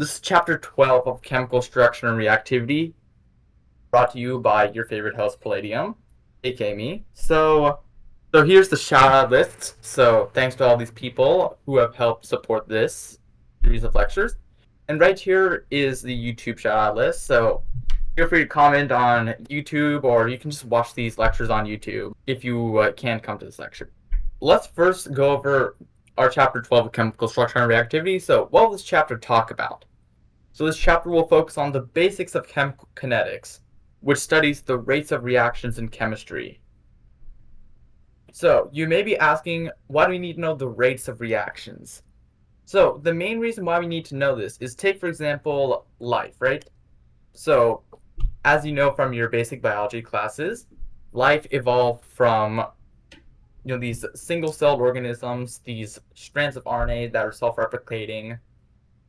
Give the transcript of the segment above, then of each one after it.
This is chapter 12 of Chemical Structure and Reactivity, brought to you by your favorite host, Palladium, aka me. So here's the shout-out list. So thanks to all these people who have helped support this series of lectures. And right here is the YouTube shout-out list. So feel free to comment on YouTube, or you can just watch these lectures on YouTube if you can't come to this lecture. Let's first go over our chapter 12 of Chemical Structure and Reactivity. So what will this chapter talk about? So this chapter will focus on the basics of chemical kinetics, which studies the rates of reactions in chemistry. So you may be asking, why do we need to know the rates of reactions? So the main reason why we need to know this is, take for example life, right? So as you know from your basic biology classes, life evolved from these single-celled organisms, these strands of RNA that are self-replicating,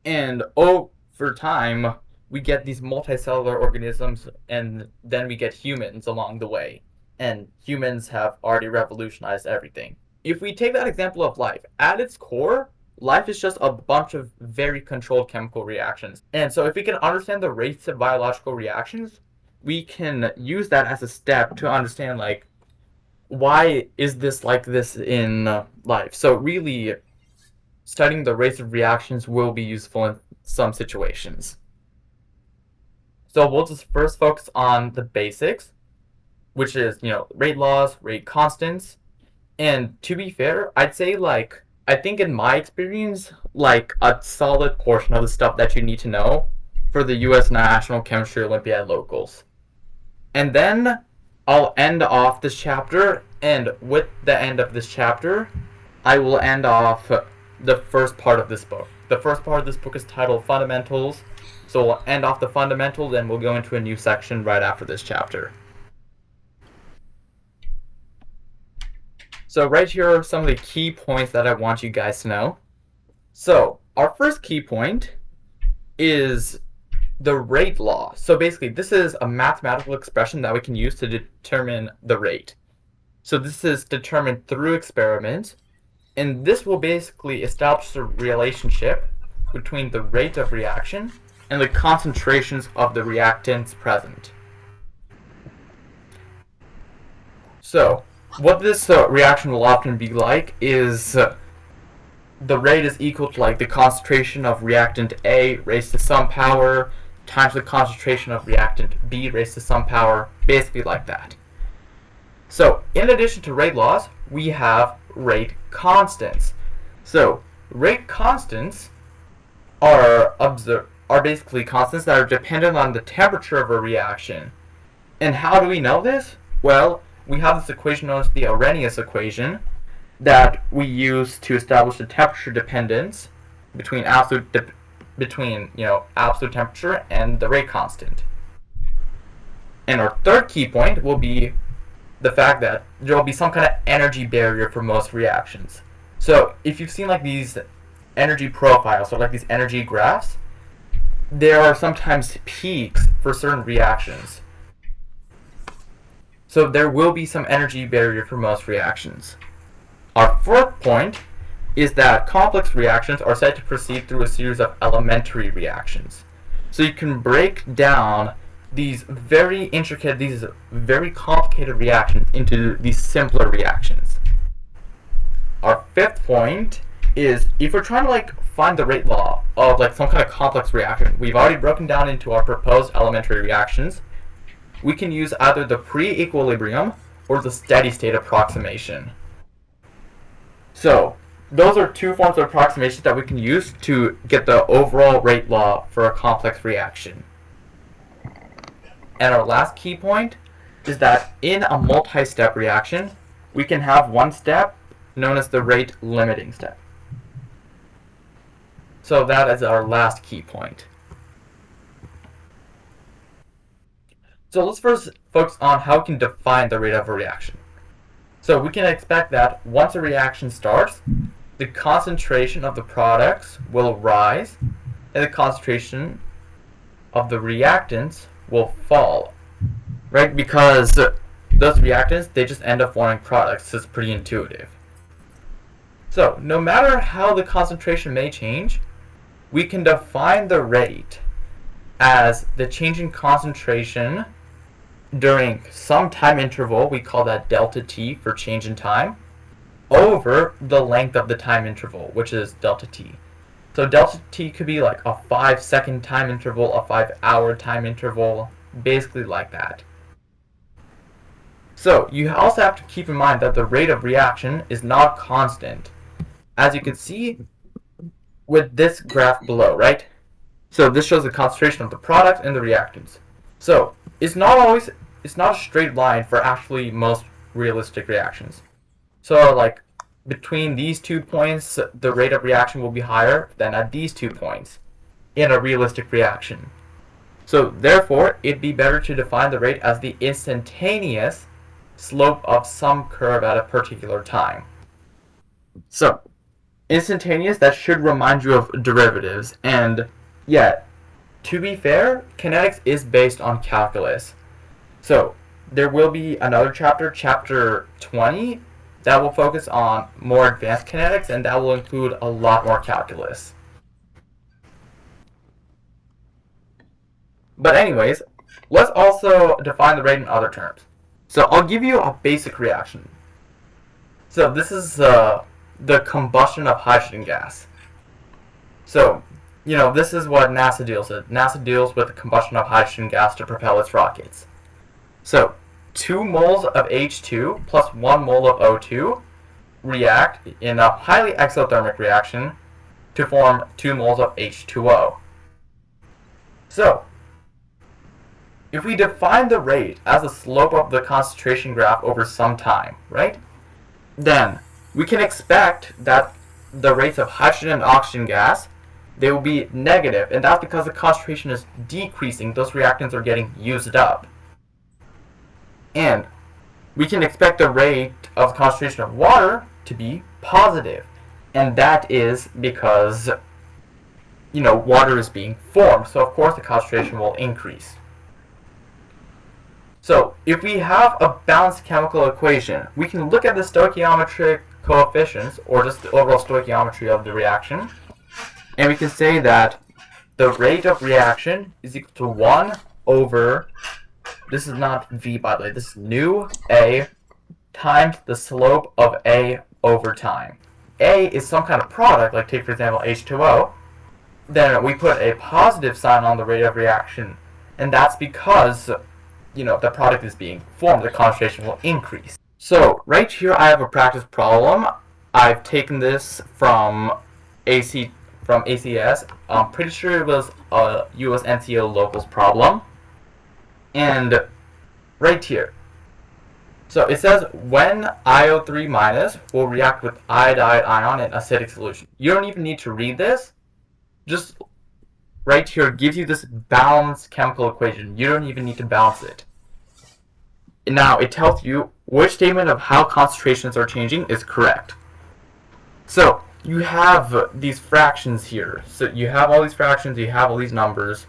and over time we get these multicellular organisms, and then we get humans along the way, and humans have already revolutionized everything. If we take that example of life, at its core, life is just a bunch of very controlled chemical reactions. And so if we can understand the rates of biological reactions, we can use that as a step to understand, like, why is this like this in life? So really, studying the rates of reactions will be useful in some situations. So we'll just first focus on the basics, which is, rate laws, rate constants. And to be fair, I'd say, I think in my experience, a solid portion of the stuff that you need to know for the U.S. National Chemistry Olympiad locals. And then I'll end off this chapter, and with the end of this chapter, I will end off the first part of this book. The first part of this book is titled Fundamentals, so we'll end off the fundamentals and we'll go into a new section right after this chapter. So right here are some of the key points that I want you guys to know. So our first key point is the rate law. So basically, this is a mathematical expression that we can use to determine the rate. So this is determined through experiment, and this will basically establish a relationship between the rate of reaction and the concentrations of the reactants present. So what this reaction will often be like is the rate is equal to the concentration of reactant A raised to some power times the concentration of reactant B raised to some power, basically like that. So in addition to rate laws, we have rate constants. So rate constants are basically constants that are dependent on the temperature of a reaction. And how do we know this? Well, we have this equation known as the Arrhenius equation that we use to establish the temperature dependence between absolute temperature and the rate constant. And our third key point will be the fact that there will be some kind of energy barrier for most reactions. So if you've seen these energy profiles, or these energy graphs, there are sometimes peaks for certain reactions. So there will be some energy barrier for most reactions. Our fourth point is that complex reactions are said to proceed through a series of elementary reactions. So you can break down these very intricate, these very complicated reactions into these simpler reactions. Our fifth point is, if we're trying to find the rate law of some kind of complex reaction, we've already broken down into our proposed elementary reactions. We can use either the pre-equilibrium or the steady state approximation. So those are two forms of approximation that we can use to get the overall rate law for a complex reaction. And our last key point is that in a multi-step reaction, we can have one step known as the rate limiting step. So that is our last key point. So let's first focus on how we can define the rate of a reaction. So we can expect that once a reaction starts, the concentration of the products will rise and the concentration of the reactants will fall, right? Because those reactants, they just end up forming products. So it's pretty intuitive. So no matter how the concentration may change, we can define the rate as the change in concentration during some time interval, we call that delta t for change in time, over the length of the time interval, which is delta t. So delta t could be like a 5-second time interval, a 5-hour time interval, basically like that. So you also have to keep in mind that the rate of reaction is not constant. As you can see with this graph below, right? So this shows the concentration of the product and the reactants. So it's not a straight line for actually most realistic reactions. So like between these 2 points, the rate of reaction will be higher than at these 2 points in a realistic reaction. So therefore, it'd be better to define the rate as the instantaneous slope of some curve at a particular time. So instantaneous, that should remind you of derivatives. And yeah, to be fair, kinetics is based on calculus. So there will be another chapter, chapter 20, that will focus on more advanced kinetics, and that will include a lot more calculus. But anyways, let's also define the rate in other terms. So I'll give you a basic reaction. So this is the combustion of hydrogen gas. So, this is what NASA deals with. NASA deals with the combustion of hydrogen gas to propel its rockets. So 2 moles of H2 plus 1 mole of O2 react in a highly exothermic reaction to form 2 moles of H2O. So if we define the rate as the slope of the concentration graph over some time, right? Then we can expect that the rates of hydrogen and oxygen gas, they will be negative, and that's because the concentration is decreasing. Those reactants are getting used up. And we can expect the rate of concentration of water to be positive, and that is because water is being formed, so of course the concentration will increase. So if we have a balanced chemical equation, we can look at the stoichiometric coefficients, or just the overall stoichiometry of the reaction, and we can say that the rate of reaction is equal to 1 over, this is not V by the way, this is nu A times the slope of A over time. A is some kind of product, like take for example H2O, then we put a positive sign on the rate of reaction, and that's because the product is being formed, the concentration will increase. So right here I have a practice problem. I've taken this from ACS. I'm pretty sure it was a US NCO locals problem. And right here. So it says when IO3 minus will react with iodide ion in acidic solution. You don't even need to read this. Just right here gives you this balanced chemical equation. You don't even need to balance it. Now it tells you which statement of how concentrations are changing is correct. So you have these fractions here. So you have all these fractions, you have all these numbers.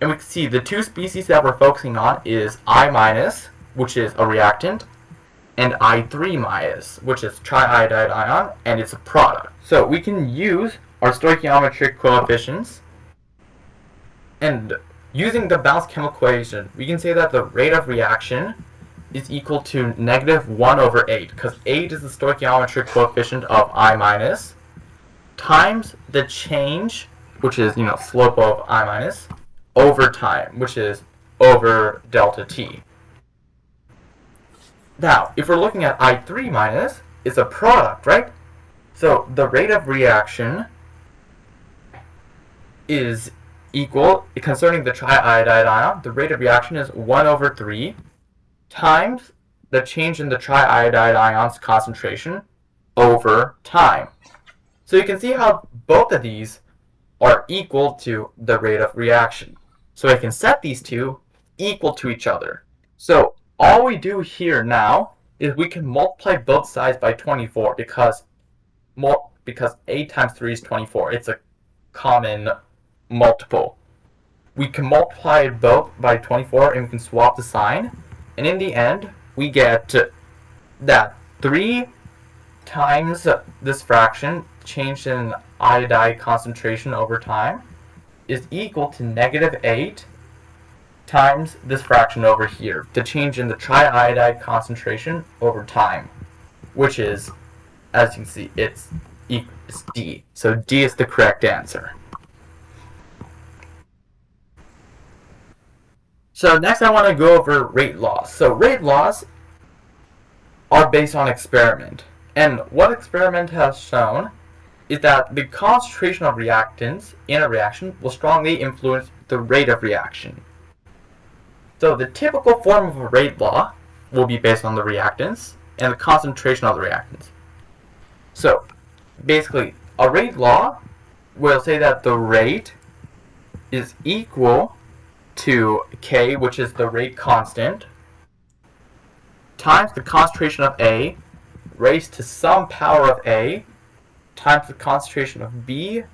And we can see the 2 species that we're focusing on is I minus, which is a reactant, and I3 minus, which is triiodide ion, and it's a product. So we can use our stoichiometric coefficients, and using the balanced chemical equation, we can say that the rate of reaction is equal to negative 1 over 8, because 8 is the stoichiometric coefficient of I minus, times the change, which is, slope of I minus, over time, which is over delta t. Now, if we're looking at I3 minus, it's a product, right? So the rate of reaction is equal, concerning the triiodide ion, the rate of reaction is 1 over 3 times the change in the triiodide ion's concentration over time. So you can see how both of these are equal to the rate of reaction. So I can set these two equal to each other. So all we do here now is we can multiply both sides by 24 because 8 times 3 is 24. It's a common multiple. We can multiply both by 24 and we can swap the sign. And in the end, we get that 3 times this fraction changed in triiodide concentration over time is equal to -8 times this fraction over here, the change in the triiodide concentration over time, which is, as you can see, it's D. So D is the correct answer. So next I want to go over rate laws. So rate laws are based on experiment. And what experiment has shown is that the concentration of reactants in a reaction will strongly influence the rate of reaction. So the typical form of a rate law will be based on the reactants and the concentration of the reactants. So basically, a rate law will say that the rate is equal to K, which is the rate constant, times the concentration of A raised to some power of A times the concentration of B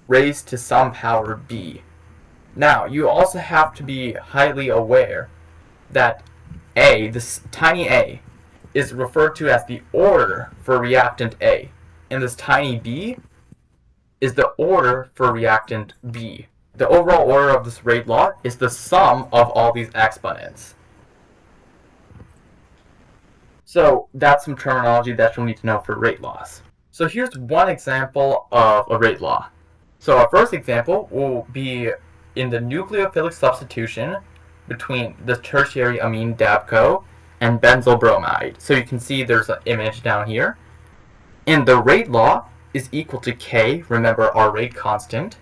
raised to some power B. Now, you also have to be highly aware that A, this tiny a, is referred to as the order for reactant A, and this tiny b is the order for reactant B. The overall order of this rate law is the sum of all these exponents. So that's some terminology that you'll need to know for rate laws. So here's one example of a rate law. So our first example will be in the nucleophilic substitution between the tertiary amine DABCO and benzyl bromide. So you can see there's an image down here. And the rate law is equal to K, remember our rate constant,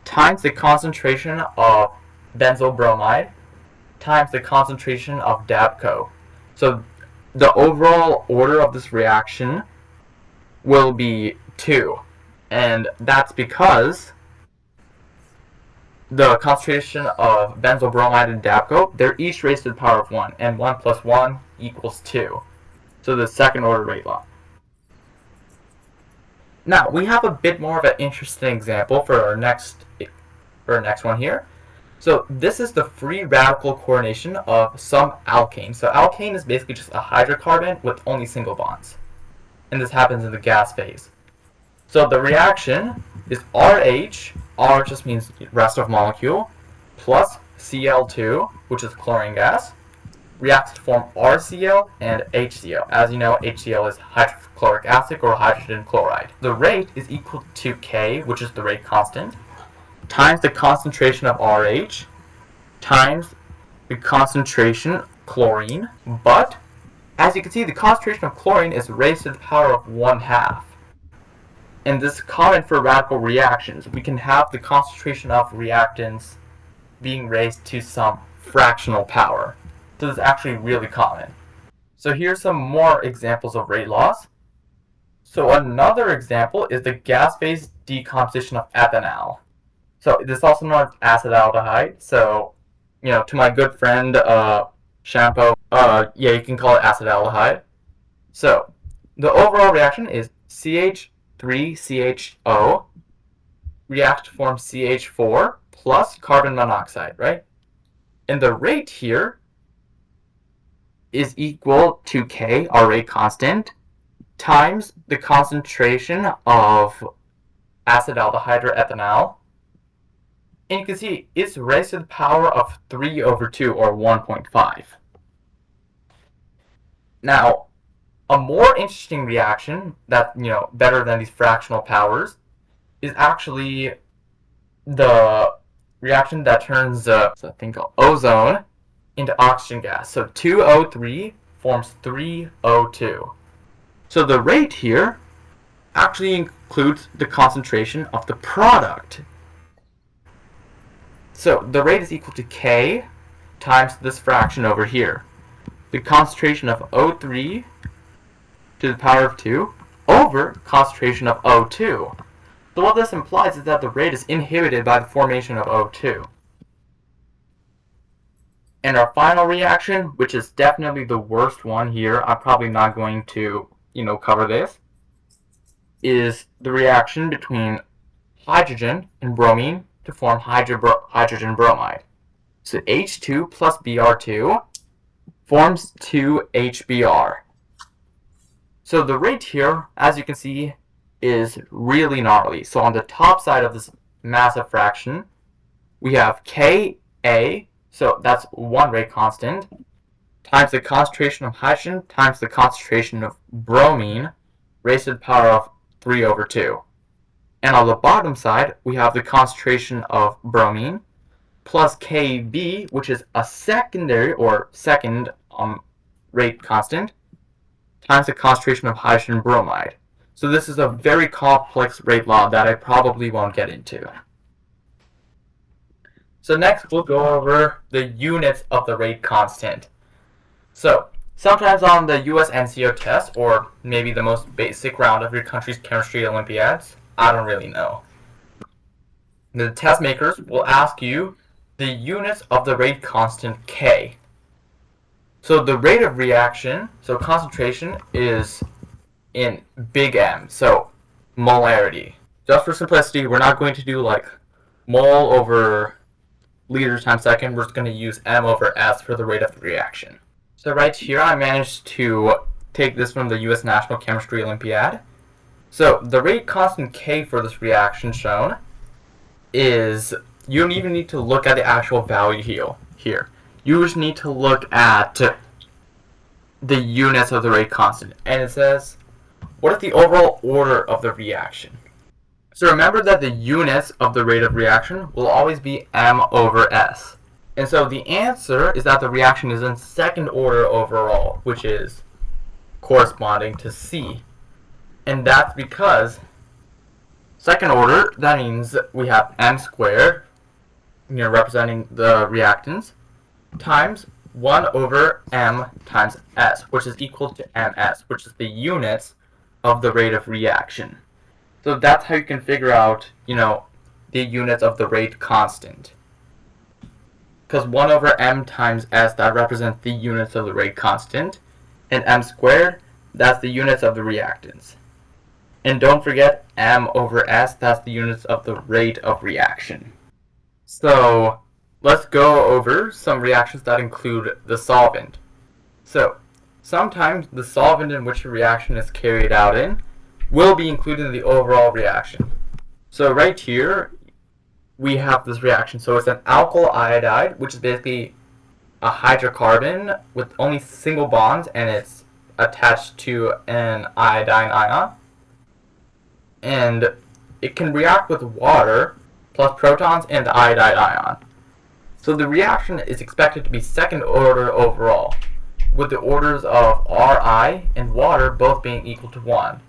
times the concentration of benzyl bromide times the concentration of DABCO. So the overall order of this reaction will be 2. And that's because the concentration of benzyl bromide and DABCO, they're each raised to the power of 1. And 1 plus 1 equals 2. So the second order rate law. Now, we have a bit more of an interesting example for our next one here. So this is the free radical coordination of some alkane. So alkane is basically just a hydrocarbon with only single bonds. And this happens in the gas phase. So the reaction is RH, R just means rest of molecule, plus Cl2, which is chlorine gas, reacts to form RCl and HCl. As you know, HCl is hydrochloric acid or hydrogen chloride. The rate is equal to K, which is the rate constant, times the concentration of RH, times the concentration of chlorine. But, as you can see, the concentration of chlorine is raised to the power of 1/2. And this is common for radical reactions. We can have the concentration of reactants being raised to some fractional power. So this is actually really common. So here's some more examples of rate laws. So another example is the gas phase decomposition of ethanol. So this is also known as acetaldehyde. So, to my good friend Shampoo, you can call it acetaldehyde. So the overall reaction is CH3CHO react to form CH4 plus carbon monoxide, right? And the rate here is equal to K, our rate constant, times the concentration of acetaldehyde or ethanol. And you can see it's raised to the power of 3/2 or 1.5. Now, a more interesting reaction that, better than these fractional powers is actually the reaction that turns something called ozone into oxygen gas. So 2O3 forms 3O2. So the rate here actually includes the concentration of the product. So the rate is equal to K times this fraction over here. The concentration of O3 to the power of 2 over concentration of O2. So what this implies is that the rate is inhibited by the formation of O2. And our final reaction, which is definitely the worst one here, I'm probably not going to, cover this, is the reaction between hydrogen and bromine to form hydrogen bromide. So H2 plus Br2 forms 2HBr. So the rate here, as you can see, is really gnarly. So on the top side of this massive fraction, we have Ka, so that's one rate constant, times the concentration of hydrogen times the concentration of bromine raised to the power of 3 over 2. And on the bottom side, we have the concentration of bromine plus Kb, which is a secondary or second rate constant, times the concentration of hydrogen bromide. So this is a very complex rate law that I probably won't get into. So next we'll go over the units of the rate constant. So sometimes on the US NCO test, or maybe the most basic round of your country's chemistry Olympiads, I don't really know, the test makers will ask you the units of the rate constant K. So the rate of reaction, so concentration, is in big M, so molarity. Just for simplicity, we're not going to do like mole over liters times second. We're just going to use M over S for the rate of reaction. So right here, I managed to take this from the US National Chemistry Olympiad. So the rate constant K for this reaction shown is, you don't even need to look at the actual value here. You just need to look at the units of the rate constant. And it says, what is the overall order of the reaction? So remember that the units of the rate of reaction will always be M over S. And so the answer is that the reaction is in second order overall, which is corresponding to C. And that's because second order, that means we have M squared, representing the reactants, times 1 over M times S, which is equal to MS, which is the units of the rate of reaction. So that's how you can figure out, the units of the rate constant. Because 1 over M times S, that represents the units of the rate constant, and M squared, that's the units of the reactants. And don't forget, M over S, that's the units of the rate of reaction. So let's go over some reactions that include the solvent. So sometimes the solvent in which a reaction is carried out in will be included in the overall reaction. So right here, we have this reaction. So it's an alkyl iodide, which is basically a hydrocarbon with only single bonds, and it's attached to an iodine ion. And it can react with water plus protons and the iodide ion. So the reaction is expected to be second order overall, with the orders of Ri and water both being equal to 1.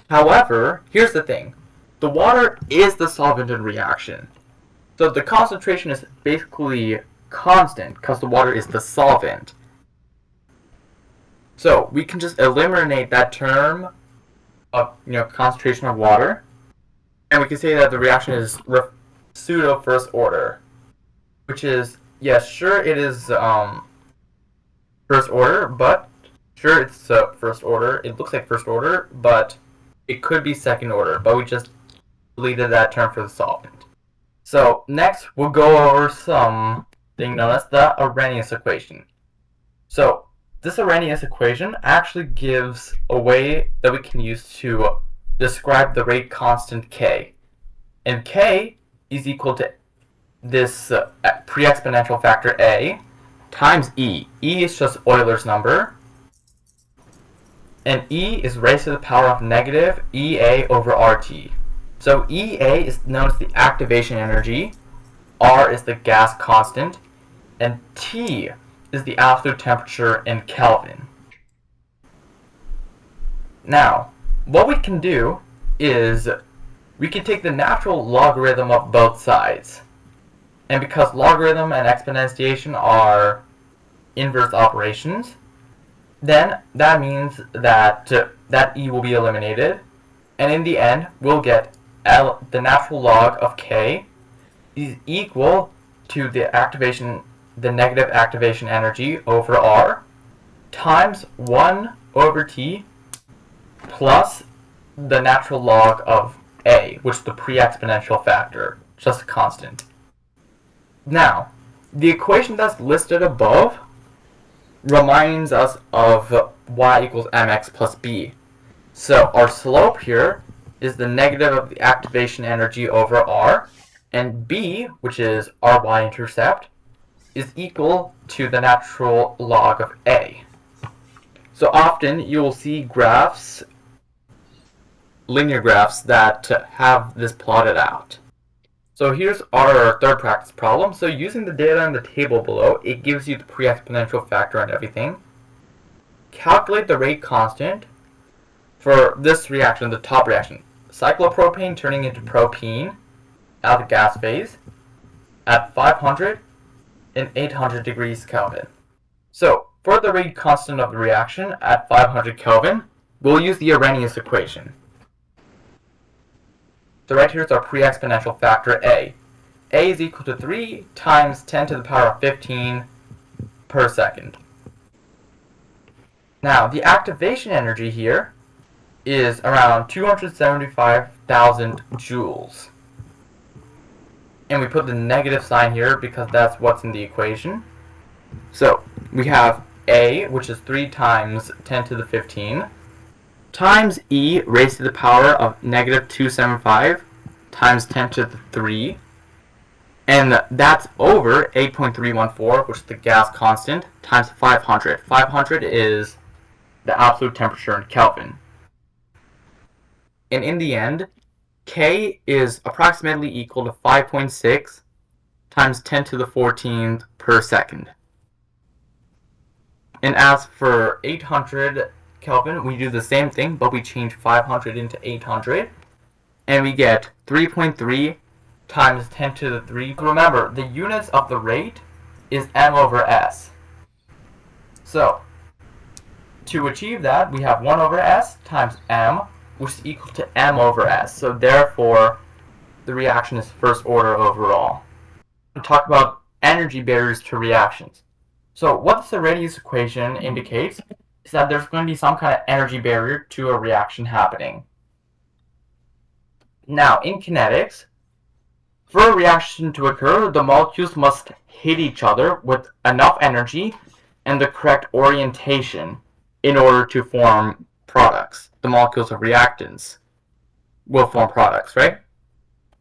However, here's the thing. The water is the solvent in reaction. So the concentration is basically constant because the water is the solvent. So we can just eliminate that term of concentration of water, and we can say that the reaction is pseudo first order, which is, yes, sure it is first order, but sure it's first order. It looks like first order, but it could be second order, but we just deleted that term for the solvent. So next we'll go over something known as the Arrhenius equation. So this Arrhenius equation actually gives a way that we can use to describe the rate constant K. And K is equal to this pre-exponential factor A times E. E is just Euler's number. And E is raised to the power of negative EA over RT. So EA is known as the activation energy, R is the gas constant, and T is the absolute temperature in Kelvin. Now, what we can do is we can take the natural logarithm of both sides. And because logarithm and exponentiation are inverse operations, then that means that that E will be eliminated, and in the end we'll get the natural log of K is equal to the negative activation energy over R times 1 over T plus the natural log of A, which is the pre-exponential factor, just a constant. Now, the equation that's listed above reminds us of y equals mx plus b. So our slope here is the negative of the activation energy over R, and B, which is our y-intercept, is equal to the natural log of A. So often you will see graphs, linear graphs, that have this plotted out. So here's our third practice problem. So using the data in the table below, it gives you the pre-exponential factor and everything. Calculate the rate constant for this reaction, the top reaction. Cyclopropane turning into propene at the gas phase at 500 and 800 degrees Kelvin. So for the rate constant of the reaction at 500 Kelvin, we'll use the Arrhenius equation. So right here is our pre-exponential factor A. A is equal to 3 times 10 to the power of 15 per second. Now, the activation energy here is around 275,000 joules. And we put the negative sign here because that's what's in the equation. So we have A, which is 3 times 10 to the 15, times E raised to the power of negative 275 times 10 to the 3. And that's over 8.314, which is the gas constant, times 500. 500 is the absolute temperature in Kelvin. And in the end, K is approximately equal to 5.6 times 10 to the 14th per second. And as for 800 Kelvin, we do the same thing, but we change 500 into 800. And we get 3.3 times 10 to the 3. Remember, the units of the rate is m over s. So, to achieve that, we have 1 over s times m, which is equal to m over s. So therefore, the reaction is first order overall. We'll talk about energy barriers to reactions. So what this Arrhenius equation indicates is that there's going to be some kind of energy barrier to a reaction happening. Now, in kinetics, for a reaction to occur, the molecules must hit each other with enough energy and the correct orientation in order to form products. The molecules of reactants will form products, right?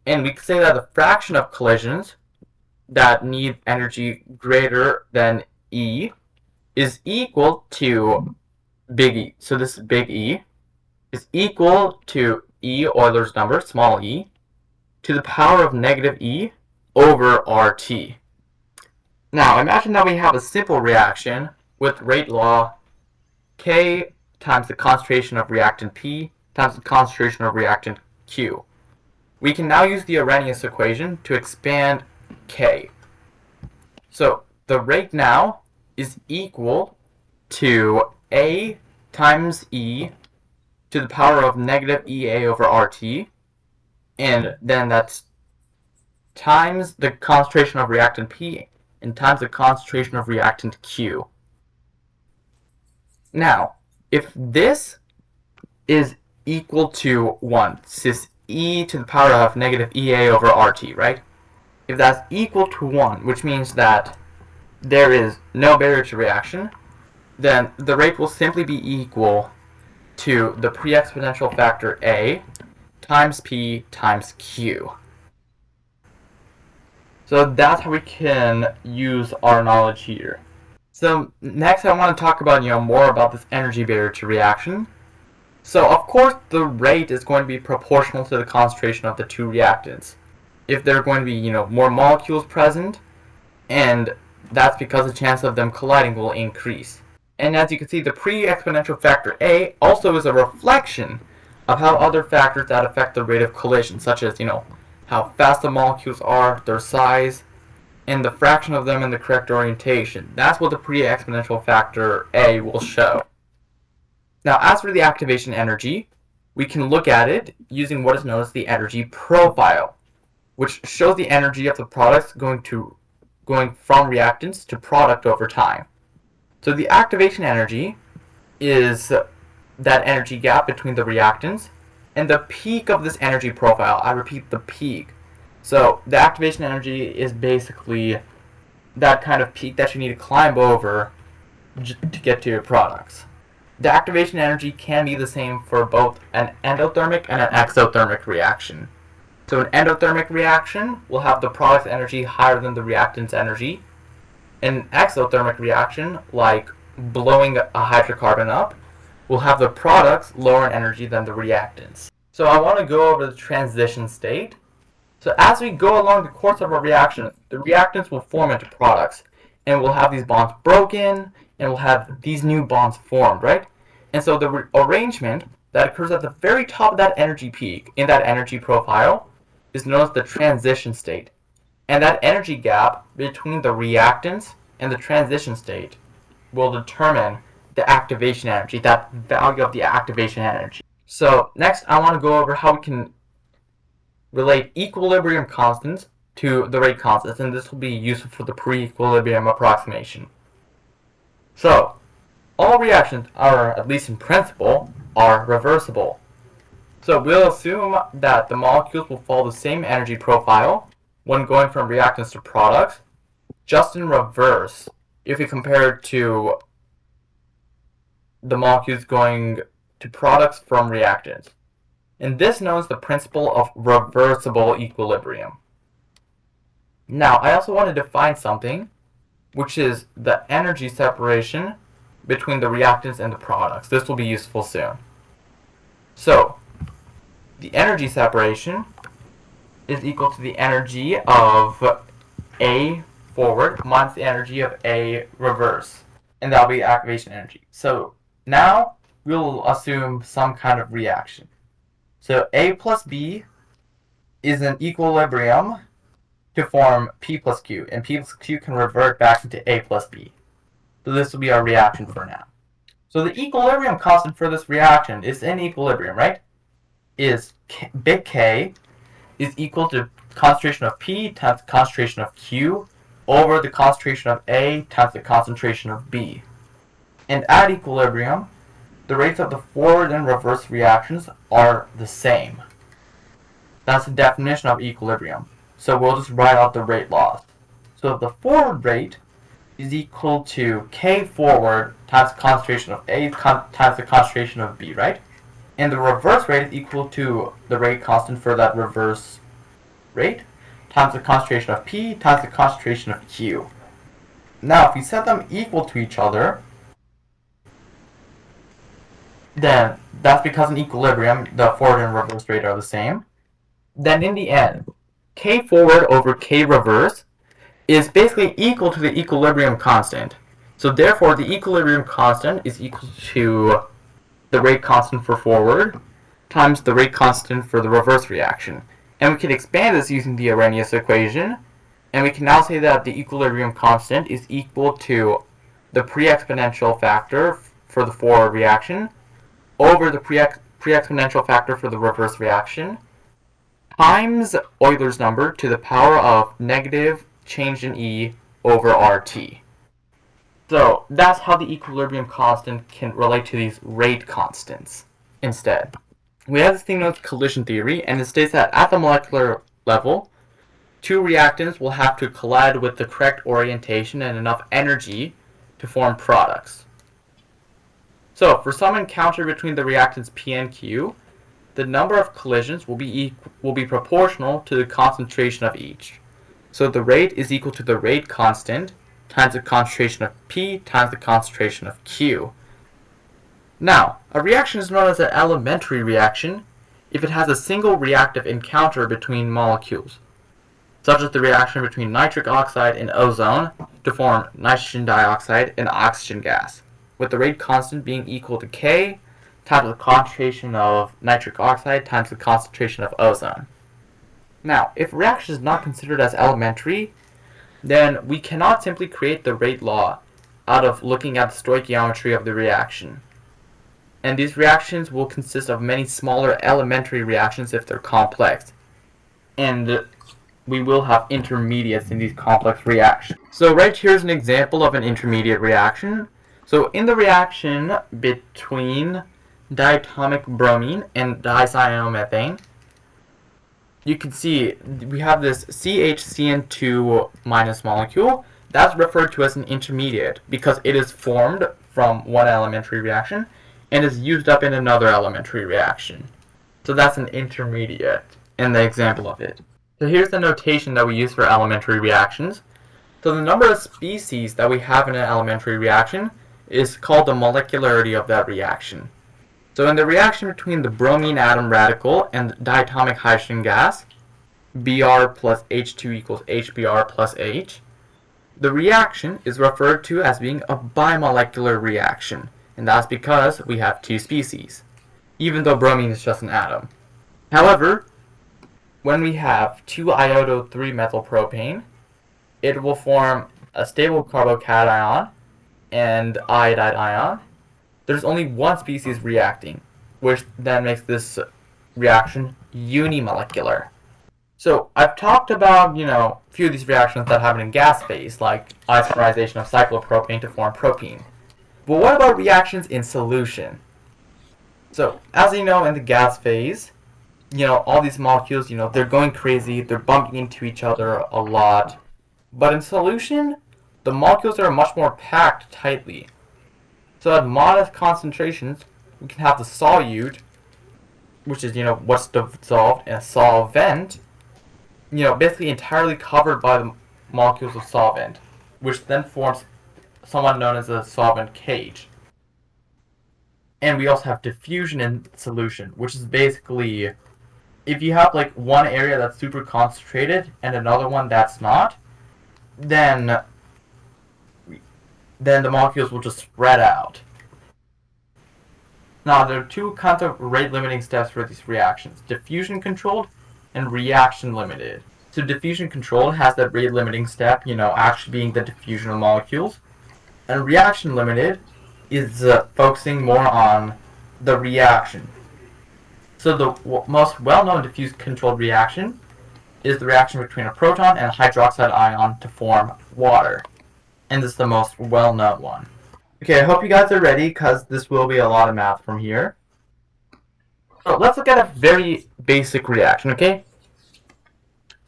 And we could say that the fraction of collisions that need energy greater than E is equal to big E. So this big E is equal to E, Euler's number, small e, to the power of negative E over RT. Now imagine that we have a simple reaction with rate law K times the concentration of reactant P times the concentration of reactant Q. We can now use the Arrhenius equation to expand K. So the rate now is equal to A times E to the power of negative EA over RT, and then that's times the concentration of reactant P and times the concentration of reactant Q. Now, if this is equal to 1, this is E to the power of negative EA over RT, right? If that's equal to 1, which means that there is no barrier to reaction, then the rate will simply be equal to the pre-exponential factor A times P times Q. So that's how we can use our knowledge here. So next I want to talk about more about this energy barrier to reaction. So of course the rate is going to be proportional to the concentration of the two reactants. If there are going to be more molecules present, and that's because the chance of them colliding will increase. And as you can see, the pre-exponential factor A also is a reflection of how other factors that affect the rate of collision, such as how fast the molecules are, their size, and the fraction of them in the correct orientation. That's what the pre-exponential factor A will show. Now, as for the activation energy, we can look at it using what is known as the energy profile, which shows the energy of the products going from reactants to product over time. So the activation energy is that energy gap between the reactants, and the peak of this energy profile, I repeat, the peak. So the activation energy is basically that kind of peak that you need to climb over to get to your products. the activation energy can be the same for both an endothermic and an exothermic reaction. So an endothermic reaction will have the product's energy higher than the reactant's energy. An exothermic reaction, like blowing a hydrocarbon up, will have the products lower in energy than the reactants. So I want to go over the transition state. So as we go along the course of a reaction, the reactants will form into products, and we'll have these bonds broken, and we'll have these new bonds formed, right? And so the arrangement that occurs at the very top of that energy peak in that energy profile is known as the transition state. And that energy gap between the reactants and the transition state will determine the activation energy, that value of the activation energy. So next I want to go over how we can relate equilibrium constants to the rate constants, and this will be useful for the pre-equilibrium approximation. So all reactions are, at least in principle, are reversible. So we'll assume that the molecules will follow the same energy profile when going from reactants to products, just in reverse if we compare it to the molecules going to products from reactants. And this known as the principle of reversible equilibrium. Now, I also want to define something, which is the energy separation between the reactants and the products. This will be useful soon. So, the energy separation is equal to the energy of A forward minus the energy of A reverse. And that'll be activation energy. So, now we'll assume some kind of reaction. So A plus B is an equilibrium to form P plus Q, and P plus Q can revert back into A plus B. So this will be our reaction for now. So the equilibrium constant for this reaction is in equilibrium, right? Is big K is equal to concentration of P times the concentration of Q over the concentration of A times the concentration of B. And at equilibrium, the rates of the forward and reverse reactions are the same. That's the definition of equilibrium. So we'll just write out the rate laws. So the forward rate is equal to K forward times the concentration of A times the concentration of B, right? And the reverse rate is equal to the rate constant for that reverse rate times the concentration of P times the concentration of Q. Now, if we set them equal to each other, then that's because in equilibrium, the forward and reverse rate are the same. Then in the end, K forward over K reverse is basically equal to the equilibrium constant. So therefore, the equilibrium constant is equal to the rate constant for forward times the rate constant for the reverse reaction. And we can expand this using the Arrhenius equation, and we can now say that the equilibrium constant is equal to the pre-exponential factor for the forward reaction over the pre-exponential factor for the reverse reaction times Euler's number to the power of negative change in E over RT. So that's how the equilibrium constant can relate to these rate constants instead. We have this thing known as collision theory, and it states that at the molecular level, two reactants will have to collide with the correct orientation and enough energy to form products. So, for some encounter between the reactants P and Q, the number of collisions will be proportional to the concentration of each. So the rate is equal to the rate constant times the concentration of P times the concentration of Q. Now, a reaction is known as an elementary reaction if it has a single reactive encounter between molecules, such as the reaction between nitric oxide and ozone to form nitrogen dioxide and oxygen gas, with the rate constant being equal to K times the concentration of nitric oxide times the concentration of ozone. Now, if a reaction is not considered as elementary, then we cannot simply create the rate law out of looking at the stoichiometry of the reaction. And these reactions will consist of many smaller elementary reactions if they're complex. And we will have intermediates in these complex reactions. So right here is an example of an intermediate reaction. So in the reaction between diatomic bromine and dicyanoMethane, you can see we have this CHCN2 minus molecule. That's referred to as an intermediate because it is formed from one elementary reaction, and is used up in another elementary reaction. So that's an intermediate in the example of it. So here's the notation that we use for elementary reactions. So the number of species that we have in an elementary reaction is called the molecularity of that reaction. So in the reaction between the bromine atom radical and the diatomic hydrogen gas, Br plus H2 equals HBr plus H, the reaction is referred to as being a bimolecular reaction, and that's because we have two species, even though bromine is just an atom. However, when we have 2-iodo-3-methylpropane, it will form a stable carbocation and iodide ion. There's only one species reacting, which then makes this reaction unimolecular. So I've talked about, a few of these reactions that happen in gas phase, like isomerization of cyclopropane to form propene. But what about reactions in solution? So as you know, in the gas phase, all these molecules, they're going crazy, they're bumping into each other a lot. But in solution, the molecules are much more packed tightly. So at modest concentrations, we can have the solute, which is, what's dissolved, in a solvent, basically entirely covered by the molecules of solvent, which then forms somewhat known as a solvent cage. And we also have diffusion in solution, which is basically, if you have like one area that's super concentrated and another one that's not, then the molecules will just spread out. Now, there are two kinds of rate-limiting steps for these reactions: diffusion controlled and reaction limited. So diffusion controlled has that rate-limiting step, actually being the diffusion of molecules, and reaction limited is focusing more on the reaction. So the most well-known diffuse controlled reaction is the reaction between a proton and a hydroxide ion to form water. And this is the most well-known one. Okay, I hope you guys are ready, because this will be a lot of math from here. So let's look at a very basic reaction, okay?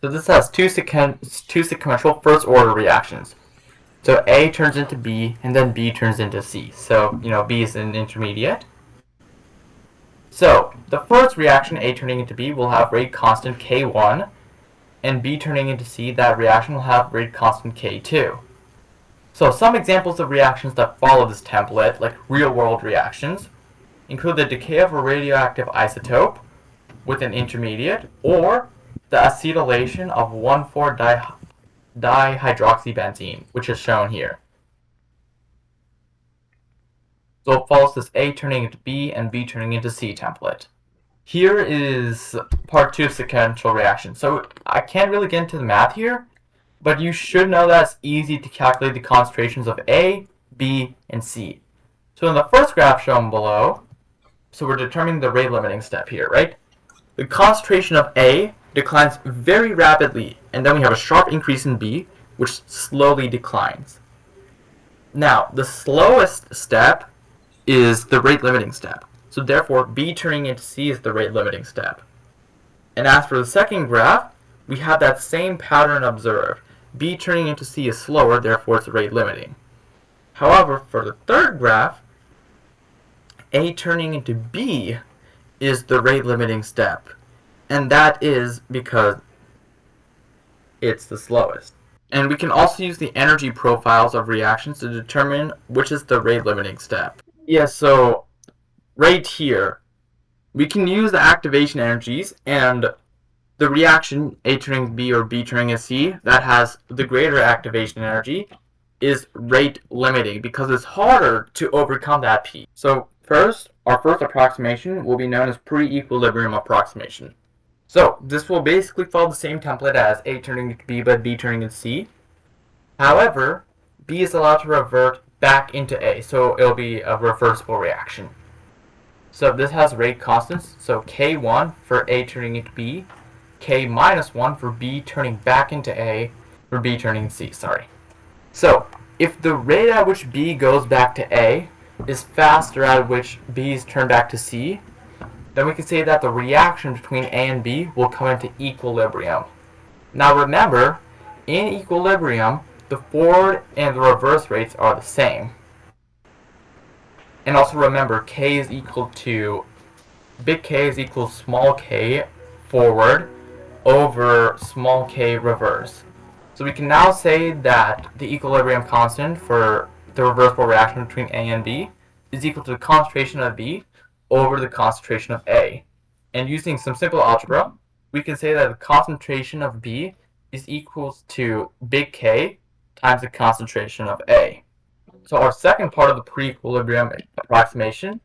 So this has two sequential first-order reactions. So A turns into B, and then B turns into C. So, B is an intermediate. So the first reaction, A turning into B, will have rate constant K1, and B turning into C, that reaction will have rate constant K2. So some examples of reactions that follow this template, like real-world reactions, include the decay of a radioactive isotope with an intermediate, or the acetylation of 1,4-dihydroxybenzene, which is shown here. So it follows this A turning into B and B turning into C template. Here is part 2 of sequential reaction. So I can't really get into the math here, but you should know that it's easy to calculate the concentrations of A, B, and C. So in the first graph shown below, so we're determining the rate limiting step here, right? The concentration of A declines very rapidly, and then we have a sharp increase in B, which slowly declines. Now, the slowest step is the rate limiting step. So therefore, B turning into C is the rate limiting step. And as for the second graph, we have that same pattern observed. B turning into C is slower, therefore it's rate limiting. However, for the third graph, A turning into B is the rate limiting step. And that is because it's the slowest. And we can also use the energy profiles of reactions to determine which is the rate limiting step. Yeah, so right here, we can use the activation energies, and the reaction A turning B or B turning C that has the greater activation energy is rate limiting, because it's harder to overcome that P. So first, our first approximation will be known as pre-equilibrium approximation. So this will basically follow the same template as A turning into B but B turning into C. However, B is allowed to revert back into A, so it'll be a reversible reaction. So this has rate constants, so K1 for A turning into B, K minus 1 for B turning back into A, for B turning C, sorry. So if the rate at which B goes back to A is faster at which B is turned back to C, then we can say that the reaction between A and B will come into equilibrium. Now remember, in equilibrium, the forward and the reverse rates are the same. And also remember, K is equal to, big K is equal to small k forward over small k reverse. So we can now say that the equilibrium constant for the reversible reaction between A and B is equal to the concentration of B over the concentration of A. And using some simple algebra, we can say that the concentration of B is equal to big K times the concentration of A. So our second part of the pre-equilibrium approximation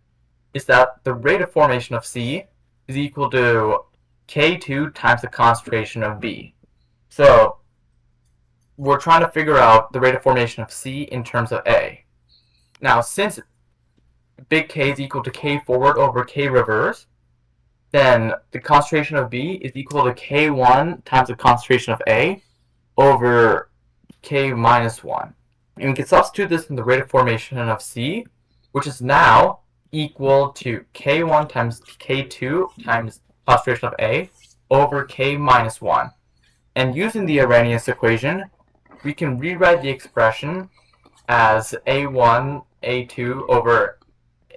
is that the rate of formation of C is equal to K2 times the concentration of B. So we're trying to figure out the rate of formation of C in terms of A. Now, since big K is equal to K forward over K reverse, then the concentration of B is equal to K1 times the concentration of A over K minus 1. And we can substitute this in the rate of formation of C, which is now equal to K1 times K2 times concentration of A over K minus 1. And using the Arrhenius equation, we can rewrite the expression as A1, A2 over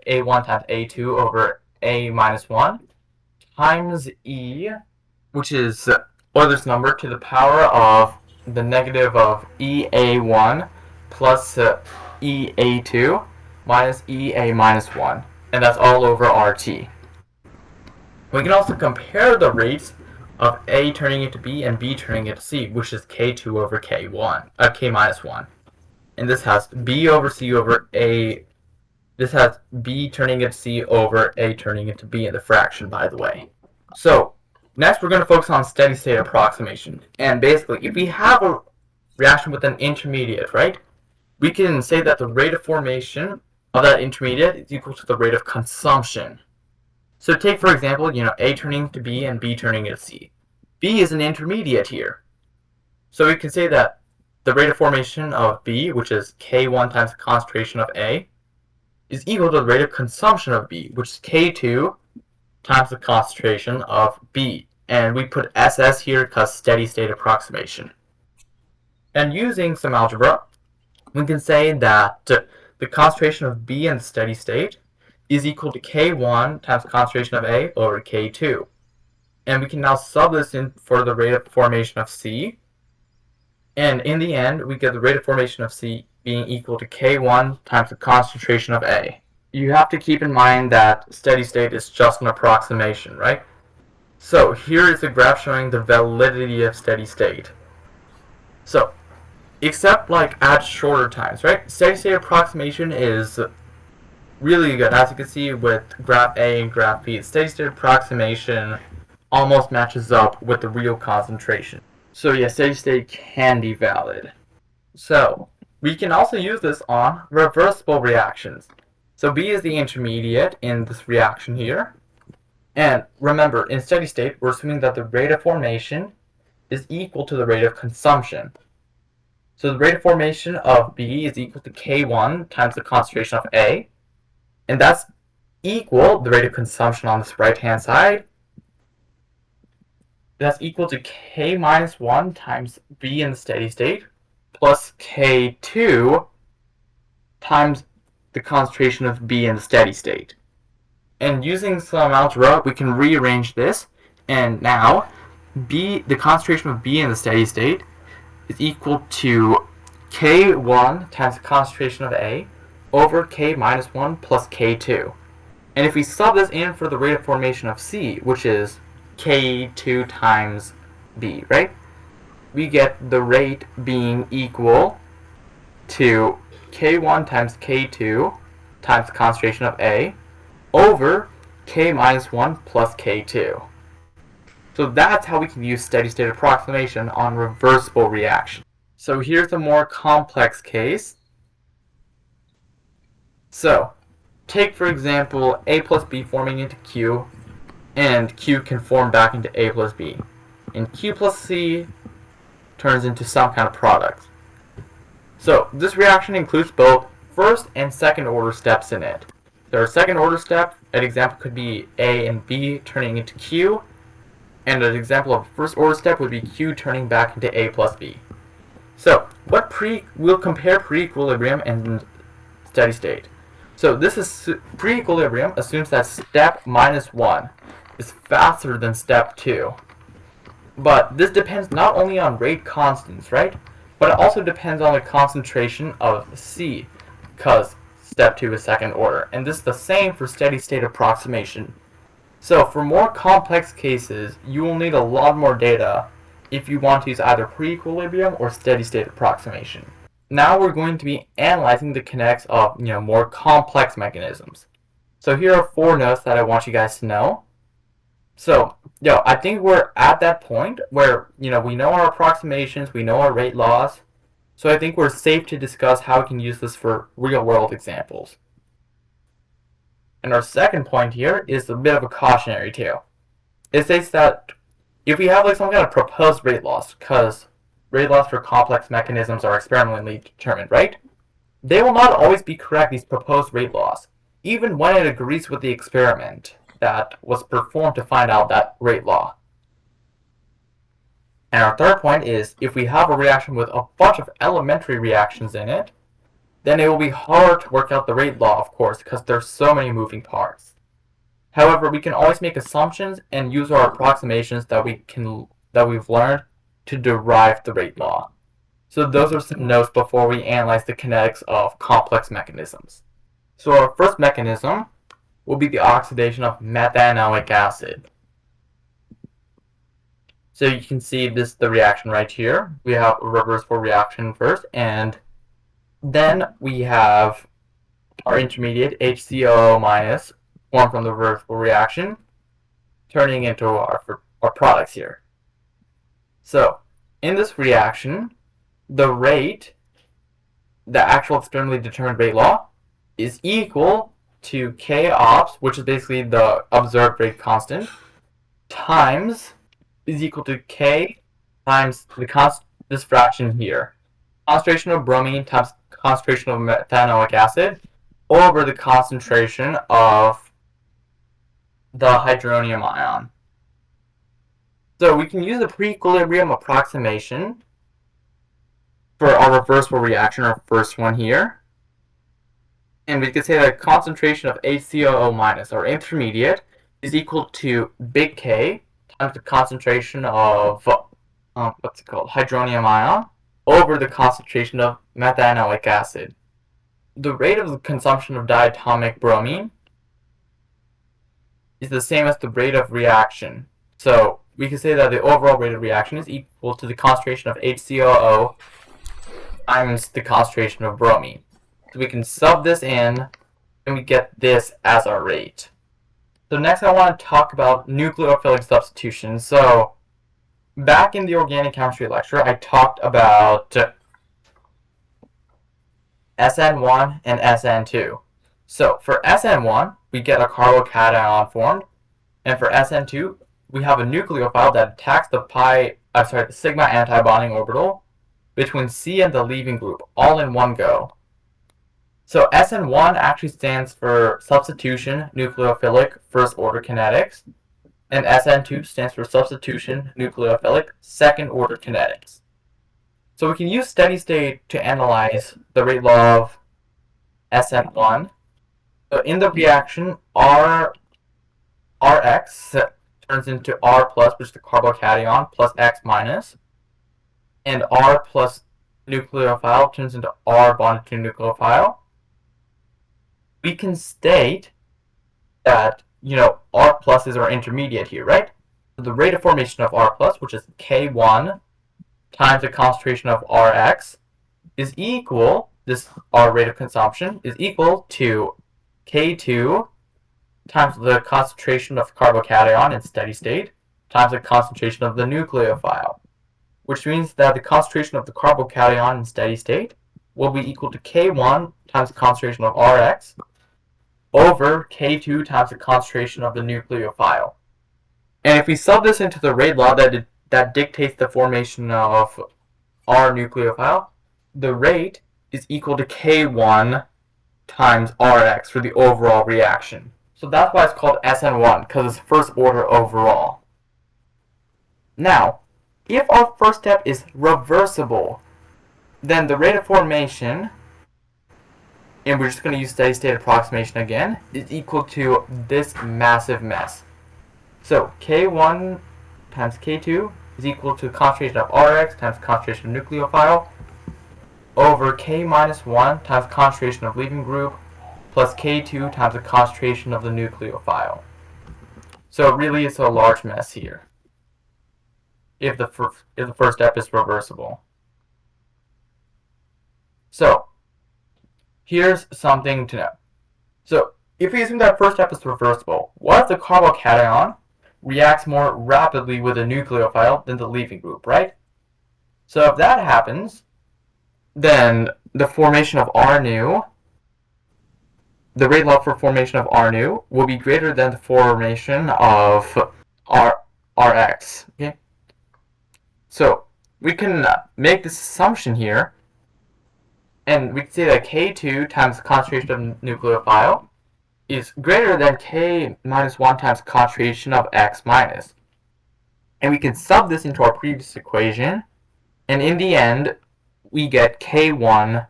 A1 times A2 over A minus 1 times E, which is Euler's number to the power of the negative of EA1 plus EA2 minus EA minus 1. And that's all over RT. We can also compare the rates of A turning into B and B turning into C, which is K2 over K minus 1. And this has B over C over A. This has B turning into C over A turning into B in the fraction, by the way. So, next we're going to focus on steady state approximation. And basically, if we have a reaction with an intermediate, right, we can say that the rate of formation of that intermediate is equal to the rate of consumption. So take, for example, A turning to B and B turning into C. B is an intermediate here. So we can say that the rate of formation of B, which is K1 times the concentration of A, is equal to the rate of consumption of B, which is K2 times the concentration of B. And we put SS here because steady state approximation. And using some algebra, we can say that the concentration of B in the steady state is equal to K1 times the concentration of A over K2. And we can now sub this in for the rate of formation of C. And in the end, we get the rate of formation of C being equal to K1 times the concentration of A. You have to keep in mind that steady state is just an approximation, right? So here is a graph showing the validity of steady state. So, except like at shorter times, right? Steady state approximation is really good. As you can see with graph A and graph B, steady state approximation almost matches up with the real concentration. So yeah, steady state can be valid. So we can also use this on reversible reactions. So B is the intermediate in this reaction here. And remember, in steady state, we're assuming that the rate of formation is equal to the rate of consumption. So the rate of formation of B is equal to K1 times the concentration of A. And that's equal, the rate of consumption on this right-hand side, that's equal to K minus 1 times B in the steady state plus K2 times the concentration of B in the steady state. And using some algebra, we can rearrange this, and now B, the concentration of B in the steady state is equal to K1 times the concentration of A over K minus 1 plus K2. And if we sub this in for the rate of formation of C, which is K2 times B, right? We get the rate being equal to K1 times K2 times the concentration of A over K minus 1 plus K2. So that's how we can use steady state approximation on reversible reaction. So here's a more complex case. So take, for example, A plus B forming into Q, and Q can form back into A plus B. And Q plus C turns into some kind of product. So this reaction includes both first and second order steps in it. There are second order steps. An example could be A and B turning into Q, and an example of first order step would be Q turning back into A plus B. So we'll compare pre-equilibrium and steady state. So this is pre-equilibrium assumes that step -1 is faster than step 2. But this depends not only on rate constants, right? But it also depends on the concentration of C, because step 2 is second order. And this is the same for steady state approximation. So for more complex cases, you will need a lot more data if you want to use either pre-equilibrium or steady state approximation. Now we're going to be analyzing the kinetics of more complex mechanisms. So here are 4 notes that I want you guys to know. So, I think we're at that point where, we know our approximations, we know our rate laws. So I think we're safe to discuss how we can use this for real-world examples. And our second point here is a bit of a cautionary tale. It states that if we have some kind of proposed rate loss, because rate laws for complex mechanisms are experimentally determined, right? They will not always be correct, these proposed rate laws, even when it agrees with the experiment that was performed to find out that rate law. And our third point is, if we have a reaction with a bunch of elementary reactions in it, then it will be hard to work out the rate law, of course, because there's so many moving parts. However, we can always make assumptions and use our approximations that we've learned to derive the rate law. So those are some notes before we analyze the kinetics of complex mechanisms. So our first mechanism will be the oxidation of methanoic acid. So you can see the reaction right here. We have a reversible reaction first, and then we have our intermediate HCOO- formed from the reversible reaction, turning into our products here. So in this reaction, the rate, the actual experimentally determined rate law, is equal to K ops, which is basically the observed rate constant, times is equal to K times this fraction here. Concentration of bromine times concentration of methanoic acid over the concentration of the hydronium ion. So we can use the pre-equilibrium approximation for our reversible reaction, our first one here. And we could say that concentration of HCOO- or intermediate is equal to big K times the concentration of hydronium ion over the concentration of methanoic acid. The rate of the consumption of diatomic bromine is the same as the rate of reaction. So we can say that the overall rate of reaction is equal to the concentration of HCOO times the concentration of bromine. So we can sub this in, and we get this as our rate. So next I want to talk about nucleophilic substitution. So back in the organic chemistry lecture, I talked about SN1 and SN2. So for SN1, we get a carbocation formed, and for SN2, we have a nucleophile that attacks the sigma antibonding orbital between C and the leaving group, all in one go. So SN1 actually stands for substitution nucleophilic first order kinetics, and SN2 stands for substitution nucleophilic second order kinetics. So we can use steady state to analyze the rate law of SN1. So in the reaction, Rx turns into R plus, which is the carbocation, plus X minus, and R plus nucleophile turns into R bonded to nucleophile. We can state that, R plus is our intermediate here, right? So the rate of formation of R plus, which is K1 times the concentration of Rx, is equal, this R rate of consumption, is equal to K2 times the concentration of carbocation in steady state times the concentration of the nucleophile, which means that the concentration of the carbocation in steady state will be equal to K1 times the concentration of Rx over K2 times the concentration of the nucleophile. And if we sub this into the rate law that dictates the formation of R nucleophile, the rate is equal to K1 times Rx for the overall reaction. So that's why it's called SN1, because it's first order overall. Now, if our first step is reversible, then the rate of formation and we're just going to use steady state approximation again, is equal to this massive mess. So K1 times K2 is equal to concentration of Rx times concentration of nucleophile over K minus 1 times concentration of leaving group plus K2 times the concentration of the nucleophile. So really it's a large mess here if the first step is reversible. So here's something to know. So if we assume that first step is reversible, what if the carbocation reacts more rapidly with a nucleophile than the leaving group, right? So if that happens, then the formation of Rnu, the rate law for formation of Rnu will be greater than the formation of Rx. Okay? So we can make this assumption here, and we can say that K2 times the concentration of nucleophile is greater than K minus 1 times concentration of X minus. And we can sub this into our previous equation, and in the end, we get K1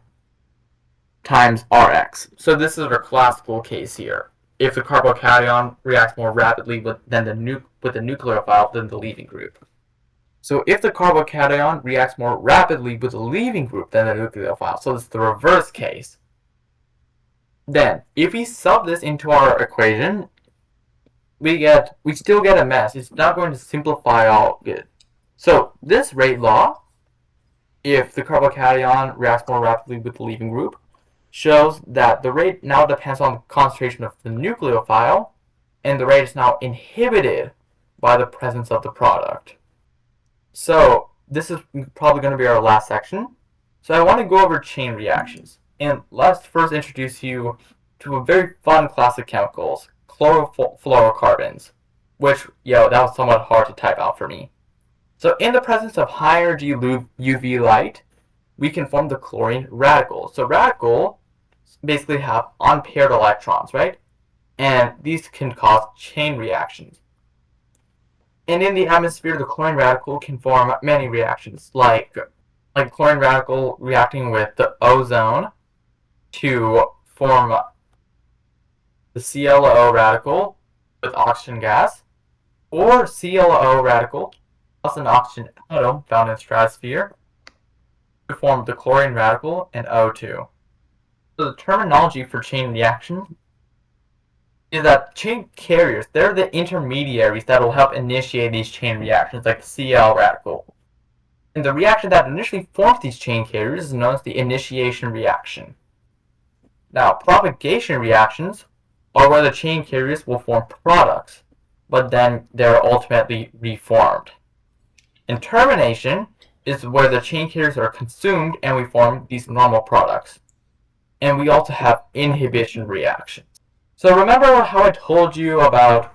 times Rx. So this is our classical case here. If the carbocation reacts more rapidly with the nucleophile than the leaving group. So if the carbocation reacts more rapidly with the leaving group than the nucleophile, so this is the reverse case, then if we sub this into our equation, we still get a mess. It's not going to simplify all good. So this rate law, if the carbocation reacts more rapidly with the leaving group, shows that the rate now depends on the concentration of the nucleophile, and the rate is now inhibited by the presence of the product. So this is probably going to be our last section. So I want to go over chain reactions. And let's first introduce you to a very fun class of chemicals, chlorofluorocarbons, which, that was somewhat hard to type out for me. So in the presence of high energy UV light, we can form the chlorine radical. So radicals basically have unpaired electrons, right? And these can cause chain reactions. And in the atmosphere, the chlorine radical can form many reactions, like chlorine radical reacting with the ozone to form the ClO radical with oxygen gas, or ClO radical plus an oxygen atom found in the stratosphere to form the chlorine radical and O2. So the terminology for chain reaction is that chain carriers, they're the intermediaries that will help initiate these chain reactions, like the Cl radical. And the reaction that initially forms these chain carriers is known as the initiation reaction. Now, propagation reactions are where the chain carriers will form products, but then they're ultimately reformed. And termination is where the chain carriers are consumed and we form these normal products. And we also have inhibition reactions. So remember how I told you about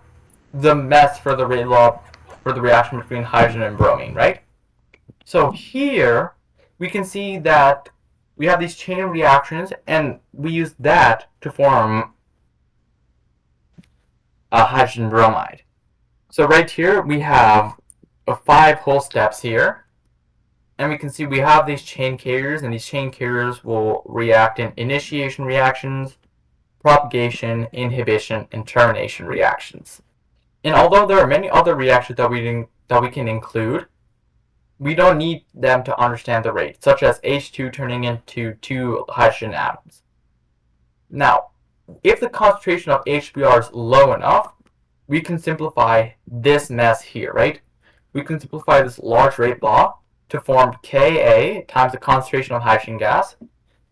the mess for the rate law for the reaction between hydrogen and bromine, right? So here we can see that we have these chain reactions, and we use that to form a hydrogen bromide. So right here we have 5 whole steps here, and we can see we have these chain carriers, and these chain carriers will react in initiation reactions, propagation, inhibition, and termination reactions. And although there are many other reactions that we can include, we don't need them to understand the rate, such as H2 turning into 2 hydrogen atoms. Now, if the concentration of HBr is low enough, we can simplify this mess here, right? We can simplify this large rate law to form Ka times the concentration of hydrogen gas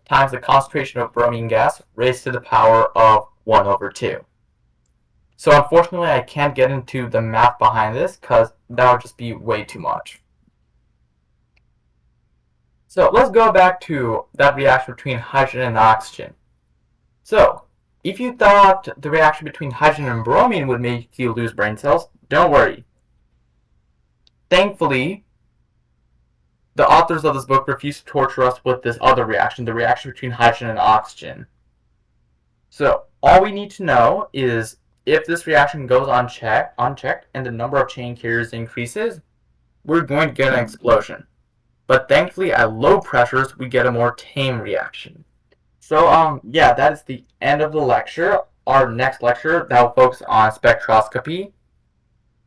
times the concentration of bromine gas raised to the power of 1 over 2. So unfortunately, I can't get into the math behind this because that would just be way too much. So let's go back to that reaction between hydrogen and oxygen. So if you thought the reaction between hydrogen and bromine would make you lose brain cells, don't worry. Thankfully, the authors of this book refuse to torture us with this other reaction, the reaction between hydrogen and oxygen. So all we need to know is if this reaction goes unchecked and the number of chain carriers increases, we're going to get an explosion. But thankfully, at low pressures, we get a more tame reaction. Yeah, that is the end of the lecture. Our next lecture that will focus on spectroscopy.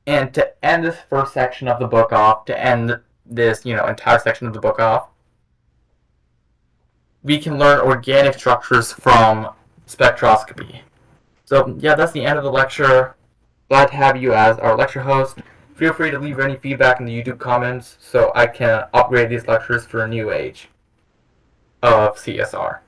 And to end this first section of the book off, to end this, entire section of the book off, we can learn organic structures from spectroscopy. So yeah, that's the end of the lecture. Glad to have you as our lecture host. Feel free to leave any feedback in the YouTube comments so I can upgrade these lectures for a new age of CSR.